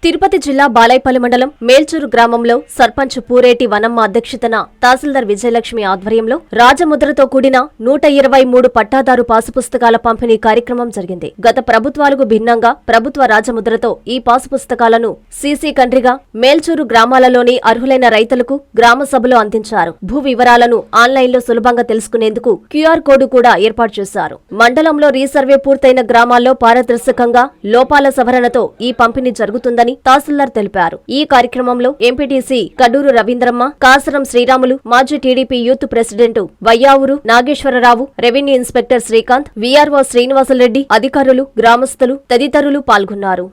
తిరుపతి జిల్లా బాలైపల్లి మండలం మేల్చూరు గ్రామంలో సర్పంచ్ పూరేటి వనమ్మ అధ్యక్షతన తహసీల్దార్ విజయలక్ష్మి ఆధ్వర్యంలో రాజముద్రతో కూడిన 123 పట్టాదారు పాసు పుస్తకాల పంపిణీ కార్యక్రమం జరిగింది. గత ప్రభుత్వాలకు భిన్నంగా ప్రభుత్వ రాజముద్రతో ఈ పాసు పుస్తకాలను సీసీ కండ్రిగా మేల్చూరు గ్రామాలలోని అర్హులైన రైతులకు గ్రామ సభలో అందించారు. భూ వివరాలను ఆన్లైన్లో సులభంగా తెలుసుకునేందుకు క్యూఆర్ కోడ్ కూడా ఏర్పాటు చేశారు. మండలంలో రీసర్వే పూర్తయిన గ్రామాల్లో పారదర్శకంగా లోపాల సవరణతో ఈ పంపిణీ జరుగుతుందని తహసీల్దార్ తెలిపారు. ఈ కార్యక్రమంలో ఎంపీటీసీ కడూరు రవీంద్రమ్మ, కాసరం శ్రీరాములు, మాజీ TDP youth president Vayyavuru Nageswararao, revenue inspector Srikanth, VRO Srinivasareddy, అధికారులు, గ్రామస్తులు తదితరులు పాల్గొన్నారు.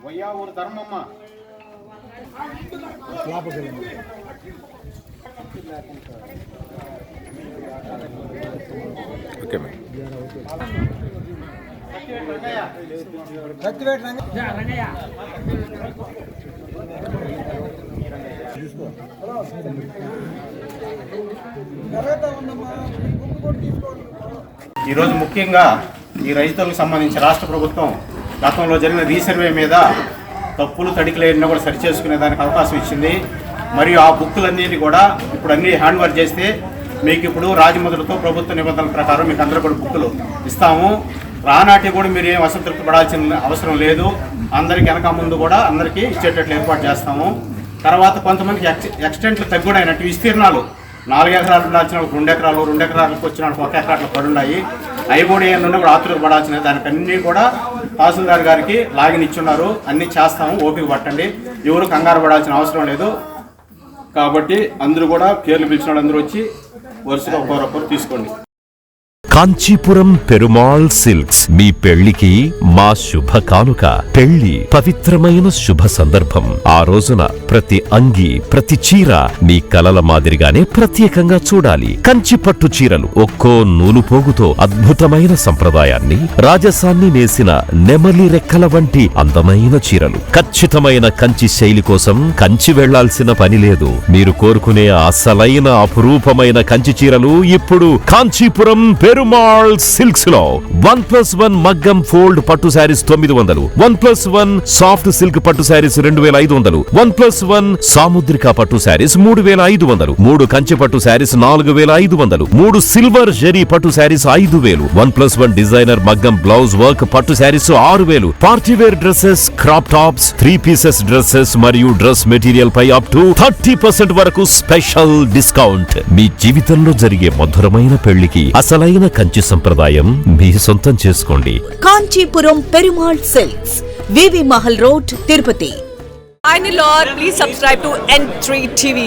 వయ్యావూరు ధర్మమ్మ ఓకే ఈరోజు ముఖ్యంగా ఈ రైతులకు సంబంధించి రాష్ట్ర ప్రభుత్వం గతంలో జరిగిన రీసర్వే మీద తప్పులు తడికలేని కూడా సరిచేసుకునే దానికి అవకాశం ఇచ్చింది. మరియు ఆ బుక్కులన్నీ కూడా ఇప్పుడు అన్నీ హ్యాండ్ ఓవర్ చేస్తే మీకు ఇప్పుడు రాజముద్రతో ప్రభుత్వ నిబంధనల ప్రకారం మీకు అందరూ కూడా బుక్కులు ఇస్తాము. రానాటి కూడా మీరు ఏం అసంతృప్తి పడాల్సిన అవసరం లేదు. అందరికీ వెనక ముందు కూడా అందరికీ ఇచ్చేటట్లు ఏర్పాటు చేస్తాము. తర్వాత కొంతమందికి ఎక్స్టెంట్లు తగ్గుడైనట్టు విస్తీర్ణాలు 4 ఎకరాలు ఉండాల్సిన 2 ఎకరాలు, 2 ఎకరాలకు వచ్చిన 1 ఎకరాలు పడున్నాయి. అవి కూడా ఏంటంటే కూడా ఆతులకు పడాల్సినవి. దానికి అన్నీ కూడా తహసీల్దార్ గారికి లాగిన్ ఇచ్చున్నారు. అన్నీ చేస్తాము, ఓపిక పట్టండి. ఎవరు కంగారు పడాల్సిన అవసరం లేదు. కాబట్టి అందరూ కూడా పేర్లు పిలిచిన వాళ్ళందరూ వచ్చి వరుసగా ఒక్కొక్కరు తీసుకోండి. కాంచీపురం పెరుమాళ్ సిల్క్స్ మీ పెళ్లికి మా శుభ కానుక. పెళ్లి పవిత్రమైన శుభ సందర్భం. ఆ రోజున ప్రతి అంగి, ప్రతి చీర మీ కలల మాదిరిగానే ప్రత్యేకంగా చూడాలి. కంచి పట్టు చీరలు ఒక్కో నూలు పోగుతో అద్భుతమైన సంప్రదాయాన్ని, రాజసాన్ని నేసిన నెమలి రెక్కల వంటి అందమైన చీరలు. ఖచ్చితమైన కంచి శైలి కోసం కంచి వెళ్లాల్సిన పని లేదు. మీరు కోరుకునే అసలైన అపురూపమైన కంచి చీరలు ఇప్పుడు కాంచీపురం పెరుమాళ్ సిల్క్స్ లో 1+1 మగ్గం ఫోల్డ్ పట్టు శారీస్ 900, 1+1 సాఫ్ట్ సిల్క్ పట్టు శారీస్ 2500, 1+1 సాముద్రిక పట్టు శారీస్ 3500, 3 కంచి పట్టు శారీస్ 4500, 3 సిల్వర్ జరీ పట్టు శారీస్ 5000, 1+1 డిజైనర్ మగ్గం బ్లౌజ్ వర్క్ పట్టు sarees 6000, party wear dresses, crop tops, 3 pieces dresses మరియు డ్రెస్ మెటీరియల్ పై అప్ టు 30% వరకు స్పెషల్ డిస్కౌంట్. మీ జీవితంలో జరిగే మధురమైన పెళ్లికి అసలైన కంచి సంప్రదాయం మీ సొంతం చేసుకోండి. Kanchipuram Perumal silks, V V Mahal road, Tirupati. Finally, Lord, please subscribe to N3 TV.